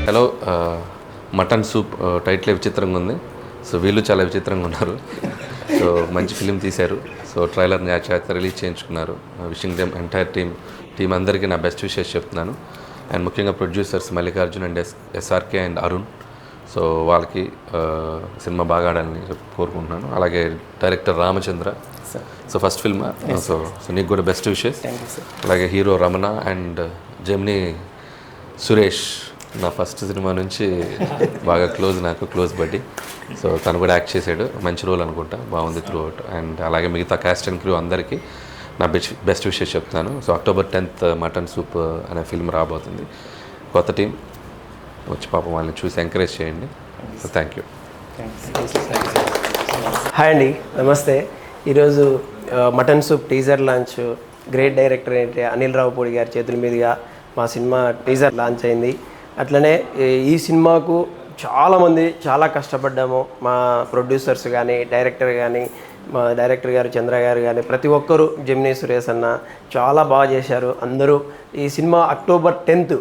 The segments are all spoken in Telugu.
హలో మటన్ సూప్ టైటిల్ విచిత్రంగా ఉంది. సో వీళ్ళు చాలా విచిత్రంగా ఉన్నారు. సో మంచి ఫిలిం తీశారు. సో ట్రైలర్ని చేత రిలీజ్ చేయించుకున్నారు. విషింగ్ దెమ్ ఎంటైర్ టీమ్ అందరికీ నా బెస్ట్ విషెస్ చెప్తున్నాను. అండ్ ముఖ్యంగా producers Mallikarjun and SRK and Arun. So వాళ్ళకి సినిమా బాగా ఆడాలని కోరుకుంటున్నాను. అలాగే director Ramachandra. So first film. So నీకు కూడా బెస్ట్ విషెస్. అలాగే hero Ramana and Gemini Suresh నా ఫస్ట్ సినిమా నుంచి బాగా నాకు క్లోజ్ బడ్డీ. సో తను కూడా యాక్ట్ చేశాడు. మంచి రోల్ అనుకుంటా, బాగుంది త్రూ అవుట్. అండ్ అలాగే మిగతా క్యాస్ట్ అండ్ క్రూ అందరికీ నా బెస్ట్ విషెస్ చెప్తాను. So October 10th mutton soup అనే ఫిల్మ్ రాబోతుంది. కొత్త టీం వచ్చి పాపం వాళ్ళని చూసి ఎంకరేజ్ చేయండి. So thank you. హాయ్ అండి, నమస్తే. ఈరోజు mutton soup teaser launch great director ఏంటి అనిల్ రావుపూడి గారి చేతుల మీదుగా మా సినిమా టీజర్ లాంచ్ అయింది. అట్లనే ఈ సినిమాకు చాలామంది చాలా కష్టపడ్డాము. మా ప్రొడ్యూసర్స్ కానీ, డైరెక్టర్ కానీ, మా డైరెక్టర్ గారు చంద్ర గారు కానీ, ప్రతి ఒక్కరూ, జెమినీ సురేష్ అన్న చాలా బాగా చేశారు అందరూ. ఈ సినిమా October 10th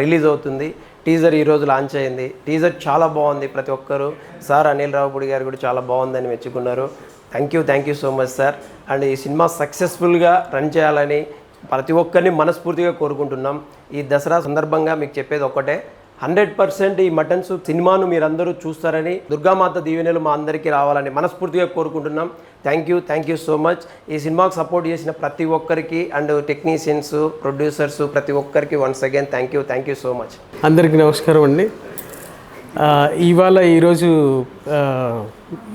రిలీజ్ అవుతుంది. టీజర్ ఈరోజు లాంచ్ అయింది. టీజర్ చాలా బాగుంది. ప్రతి ఒక్కరు సార్ అనిల్ రావుపూడి గారు కూడా చాలా బాగుందని మెచ్చుకున్నారు. Thank you so much sir. And ఈ సినిమా సక్సెస్ఫుల్గా రన్ చేయాలని ప్రతి ఒక్కరిని మనస్ఫూర్తిగా కోరుకుంటున్నాం. ఈ దసరా సందర్భంగా మీకు చెప్పేది ఒక్కటే, 100% ఈ మటన్ సూప్ సినిమాను మీరందరూ చూస్తారని, దుర్గామాత దీవెనలు మా అందరికీ రావాలని మనస్ఫూర్తిగా కోరుకుంటున్నాం. Thank you so much. ఈ సినిమాకు సపోర్ట్ చేసిన ప్రతి ఒక్కరికి అండ్ టెక్నీషియన్స్, ప్రొడ్యూసర్స్ ప్రతి ఒక్కరికి once again thank you so much. అందరికీ నమస్కారం అండి. ఈరోజు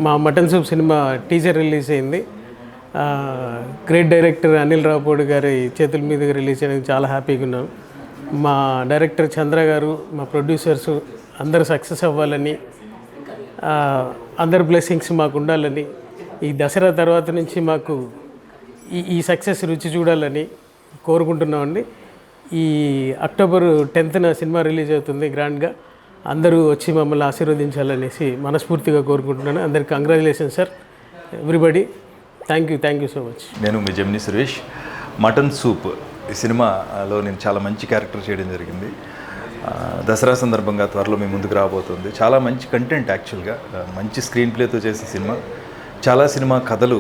మా mutton soup cinema teaser release అయింది. గ్రేట్ డైరెక్టర్ అనిల్ రావుపూడి గారి చేతుల మీదుగా రిలీజ్ చేయడానికి చాలా హ్యాపీగా ఉన్నాం. మా డైరెక్టర్ చంద్ర గారు, మా ప్రొడ్యూసర్స్ అందరూ సక్సెస్ అవ్వాలని, అందరి బ్లెస్సింగ్స్ మాకు ఉండాలని, ఈ దసరా తర్వాత నుంచి మాకు ఈ సక్సెస్ రుచి చూడాలని కోరుకుంటున్నామండి. ఈ October 10th సినిమా రిలీజ్ అవుతుంది గ్రాండ్గా. అందరూ వచ్చి మమ్మల్ని ఆశీర్వదించాలనేసి మనస్ఫూర్తిగా కోరుకుంటున్నాను. అందరికి congratulations sir, everybody. Thank you so much. నేను మీ జెమినీ సురేష్. మటన్ సూప్ ఈ సినిమాలో నేను చాలా మంచి క్యారెక్టర్ చేయడం జరిగింది. దసరా సందర్భంగా త్వరలో మీ ముందుకు రాబోతుంది. చాలా మంచి కంటెంట్, యాక్చువల్గా మంచి స్క్రీన్ ప్లేతో చేసే సినిమా. చాలా సినిమా కథలు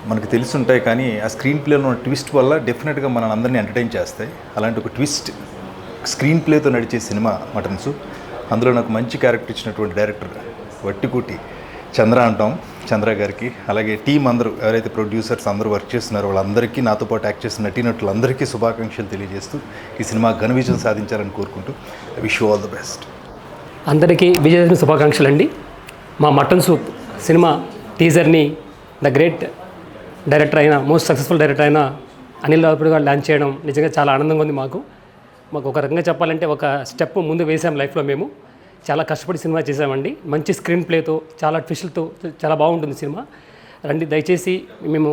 మనకు తెలిసి ఉంటాయి, కానీ ఆ స్క్రీన్ ప్లేలో ఉన్న ట్విస్ట్ వల్ల డెఫినెట్గా మన అందరినీ ఎంటర్టైన్ చేస్తాయి. అలాంటి ఒక ట్విస్ట్ స్క్రీన్ ప్లేతో నడిచే సినిమా మటన్ సూప్. అందులో నాకు మంచి క్యారెక్టర్ ఇచ్చినటువంటి డైరెక్టర్ వట్టికోటి చంద్ర అంటాం, చంద్ర గారికి, అలాగే టీం అందరూ ఎవరైతే ప్రొడ్యూసర్స్ అందరూ వర్క్ చేస్తున్నారో వాళ్ళందరికీ, నాతో పాటు యాక్ట్ చేస్తున్న నటీనటులందరికీ శుభాకాంక్షలు తెలియజేస్తూ ఈ సినిమా ఘన విజయం సాధించాలని కోరుకుంటూ wish you all the best. అందరికీ విజయదశమి శుభాకాంక్షలు అండి. మా మటన్ సూప్ సినిమా టీజర్ని ద గ్రేట్ డైరెక్టర్ అయిన, మోస్ట్ సక్సెస్ఫుల్ డైరెక్టర్ అయిన అనిల్ రావుపూడి గారు లాంచ్ చేయడం నిజంగా చాలా ఆనందంగా ఉంది. మాకు ఒక రకంగా చెప్పాలంటే ఒక స్టెప్ ముందు వేసాం లైఫ్లో. మేము చాలా కష్టపడి సినిమా చేసామండి. మంచి స్క్రీన్ ప్లేతో, చాలా ట్విస్టులతో చాలా బాగుంటుంది సినిమా. రండి, దయచేసి మేము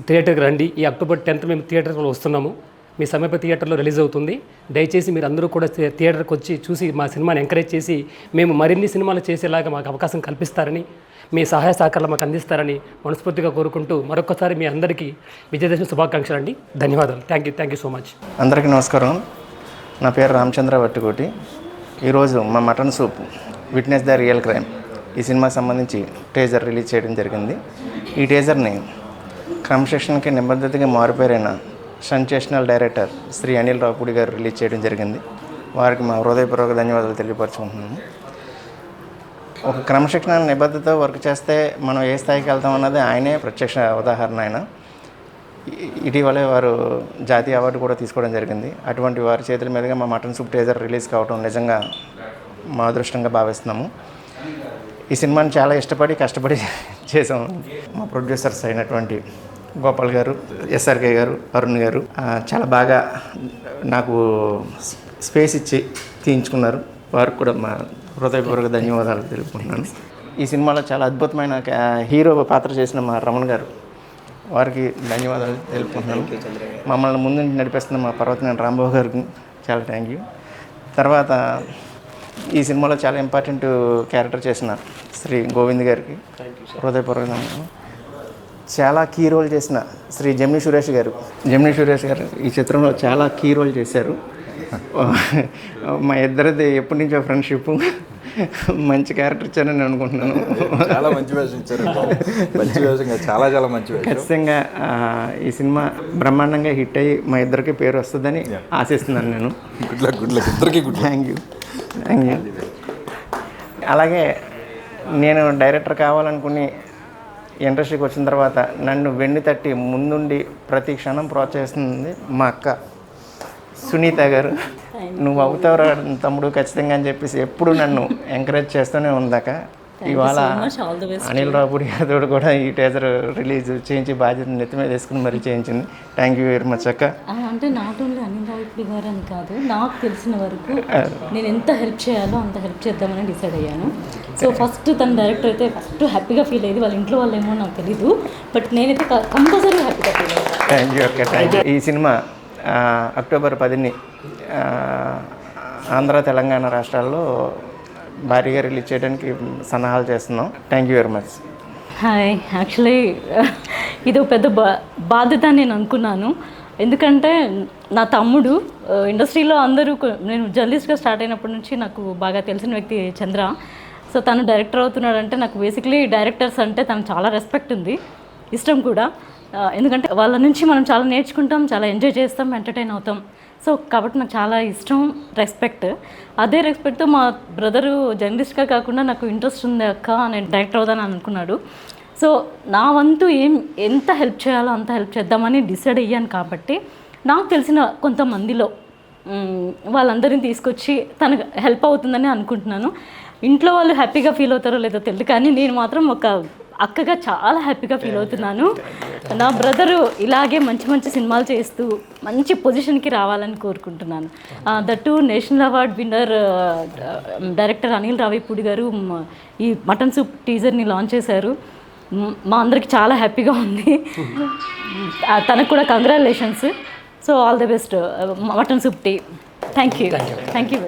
థియేటర్కి రండి. ఈ October 10th మేము థియేటర్లో వస్తున్నాము. మీ సమీప థియేటర్లో రిలీజ్ అవుతుంది. దయచేసి మీరు అందరూ కూడా థియేటర్కి వచ్చి చూసి మా సినిమాని ఎంకరేజ్ చేసి మేము మరిన్ని సినిమాలు చేసేలాగా మాకు అవకాశం కల్పిస్తారని, మీ సహాయ సహకారాలు మాకు అందిస్తారని మనస్ఫూర్తిగా కోరుకుంటూ మరొకసారి మీ అందరికీ విజయదశమి శుభాకాంక్షలు అండి. ధన్యవాదాలు. Thank you so much. అందరికీ నమస్కారం. నా పేరు రామచంద్ర వట్టికోటి. ఈరోజు మా mutton soup witness the real crime ఈ సినిమాకి సంబంధించి టీజర్ రిలీజ్ చేయడం జరిగింది. ఈ టీజర్ని క్రమశిక్షణకి నిబద్ధతగా మారిపోయిన సెన్సేషనల్ డైరెక్టర్ శ్రీ అనిల్ రావుపూడి గారు రిలీజ్ చేయడం జరిగింది. వారికి మా హృదయపూర్వక ధన్యవాదాలు తెలియపరుచుకుంటున్నాను. ఒక క్రమశిక్షణ నిబద్ధతతో వర్క్ చేస్తే మనం ఏ స్థాయికి వెళ్తాం అన్నది ఆయనే ప్రత్యక్ష ఉదాహరణ. ఆయన ఇటీవలే వారు జాతీయ అవార్డు కూడా తీసుకోవడం జరిగింది. అటువంటి వారి చేతుల మీదుగా మా మటన్ సూప్ టీజర్ రిలీజ్ కావడం నిజంగా మా అదృష్టంగా భావిస్తున్నాము. ఈ సినిమాని చాలా ఇష్టపడి కష్టపడి చేసాము. మా ప్రొడ్యూసర్స్ అయినటువంటి గోపాల్ గారు, ఎస్ఆర్కే గారు, అరుణ్ గారు చాలా బాగా నాకు స్పేస్ ఇచ్చి తీయించుకున్నారు. వారికి కూడా మా హృదయపూర్వక ధన్యవాదాలు తెలుపుకుంటున్నాను. ఈ సినిమాలో చాలా అద్భుతమైన హీరో పాత్ర చేసిన మా రమణ్ గారు, వారికి ధన్యవాదాలు తెలుపుకుంటున్నాను. మమ్మల్ని ముందు నడిపిస్తున్న మా పర్వతనేని రాంబాబు గారికి చాలా థ్యాంక్ యూ. తర్వాత ఈ సినిమాలో చాలా ఇంపార్టెంట్ క్యారెక్టర్ చేసిన శ్రీ గోవింద్ గారికి హృదయపూర్వక చాలా కీ రోల్ చేసిన శ్రీ జెమినీ సురేష్ గారు ఈ చిత్రంలో చాలా కీ రోల్ చేశారు. మా ఇద్దరిది ఎప్పటి నుంచో ఫ్రెండ్షిప్, మంచి క్యారెక్టర్ ఇచ్చారని నేను అనుకుంటున్నాను. చాలా మంచి వేషం ఇచ్చారు, మంచి వేషం, చాలా చాలా మంచి వేషం. ఖచ్చితంగా ఈ సినిమా బ్రహ్మాండంగా హిట్ అయ్యి మా ఇద్దరికి పేరు వస్తుందని ఆశిస్తున్నాను నేను. గుడ్ లక్ ఇద్దరికి. Thank you. అలాగే నేను డైరెక్టర్ కావాలనుకుని ఇండస్ట్రీకి వచ్చిన తర్వాత నన్ను వెన్ను తట్టి ముందుండి ప్రతి క్షణం ప్రోత్సహిస్తుంది మా అక్క సునీత గారు. నువ్వు అవుతావురా తమ్ముడు ఖచ్చితంగా అని చెప్పేసి ఎప్పుడు నన్ను ఎంకరేజ్ చేస్తూనే ఉందాక. ఇవాళ అనిల్ రావుపూడి గారితో కూడా ఈ టీజర్ రిలీజ్ చేయించి బాధ్యత నెత్తి మీద వేసుకుని మరీ చేయించింది. థ్యాంక్ యూ వెరీ మచ్ అక్క. అంటే నాట్ ఓన్లీ అనిల్ రావుపూడి గారు అని కాదు, నాకు తెలిసిన వరకు నేను ఎంత హెల్ప్ చేయాలో అంత హెల్ప్ చేద్దామని డిసైడ్ అయ్యాను. సో ఫస్ట్ తన డైరెక్టర్ అయితే ఫస్ట్ హ్యాపీగా ఫీల్ అయ్యేది, వాళ్ళ ఇంట్లో వాళ్ళు ఏమో నాకు తెలీదు, బట్ నేనైతే కంపల్సరీ హ్యాపీగా ఫీల్ అయ్యాను. థ్యాంక్ యూ అక్క, థ్యాంక్ యూ. ఈ సినిమా అక్టోబర్ 10ని ఆంధ్ర తెలంగాణ రాష్ట్రాల్లో భారీగా రిలీజ్ చేయడానికి సన్నాహాలు చేస్తున్నాం. Thank you very much. Hi, actually ఇది ఒక పెద్ద బాధ్యత అని నేను అనుకున్నాను. ఎందుకంటే నా తమ్ముడు ఇండస్ట్రీలో అందరూ నేను జర్నలిస్ట్గా స్టార్ట్ అయినప్పటి నుంచి నాకు బాగా తెలిసిన వ్యక్తి చంద్ర. సో తను డైరెక్టర్ అవుతున్నాడంటే నాకు బేసిక్లీ డైరెక్టర్స్ అంటే తనకు చాలా రెస్పెక్ట్ ఉంది, ఇష్టం కూడా. ఎందుకంటే వాళ్ళ నుంచి మనం చాలా నేర్చుకుంటాం, చాలా ఎంజాయ్ చేస్తాం, ఎంటర్టైన్ అవుతాం. సో కాబట్టి నాకు చాలా ఇష్టం, రెస్పెక్ట్. అదే రెస్పెక్ట్తో మా బ్రదరు జర్నలిస్ట్గా కాకుండా నాకు ఇంట్రెస్ట్ ఉంది అక్క, నేను డైరెక్టర్ అవుదాని అనుకున్నాడు. సో నా వంతు ఎంత హెల్ప్ చేయాలో అంత హెల్ప్ చేద్దామని డిసైడ్ అయ్యాను. కాబట్టి నాకు తెలిసిన కొంతమందిలో వాళ్ళందరినీ తీసుకొచ్చి తనకు హెల్ప్ అవుతుందని అనుకుంటున్నాను. ఇంట్లో వాళ్ళు హ్యాపీగా ఫీల్ అవుతారో లేదో తెలియదు, కానీ నేను మాత్రం ఒక అక్కగా చాలా హ్యాపీగా ఫీల్ అవుతున్నాను. నా బ్రదరు ఇలాగే మంచి మంచి సినిమాలు చేస్తూ మంచి పొజిషన్కి రావాలని కోరుకుంటున్నాను. That national award winner director Anil Ravipudi గారు ఈ మటన్ సూప్ టీజర్ని లాంచ్ చేశారు. మా అందరికి చాలా హ్యాపీగా ఉంది. తనకు కూడా congratulations. So all the best mutton soup tea. Thank you.